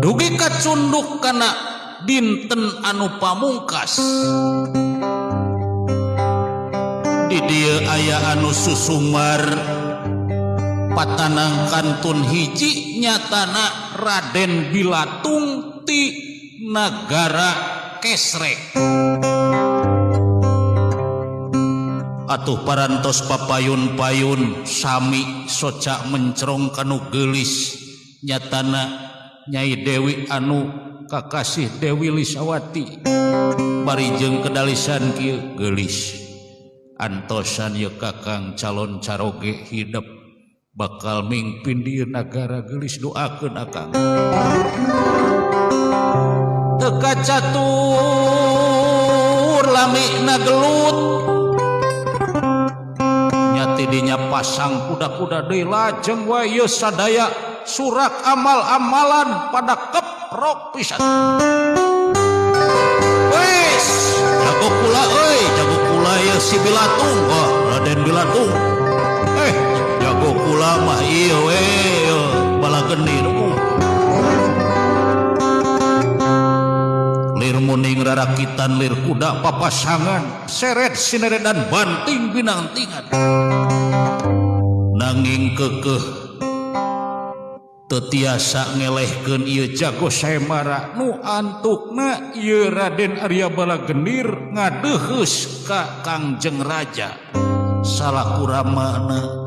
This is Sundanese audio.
dugi kacunduk kana dinten anu pamungkas di dieu aya anu susumar patanang kantun hiji nyatana Raden Bilatung ti nagara Kesrek. Atuh parantos papayun-payun sami soca mencrong kanu geulis nyatana Nyai Dewi anu kakasih Dewi Lisawati bari jeung kedalisan kieu geulis antosan ye Kakang calon caroge hidup bakal mimpin di nagara geulis doakeun akang teu kacatur lamina gelut nyati dinya pasang kuda-kuda deui lajeng wae ye sadaya surak amal-amalan pada keprok pisan. Wes jago kula euy jago kula ye si Bilatung Raden Bilatung jago kula mah ieu we bala genir lir muning rarakitan lir kuda papasangan seret sineredan banting binantingan nanging kekeh teu tiasa ngelehkeun ieu jago saemara nu antukna ieu Raden Arya Balagenir ngadeuheus ka Kangjeng Raja salakuramana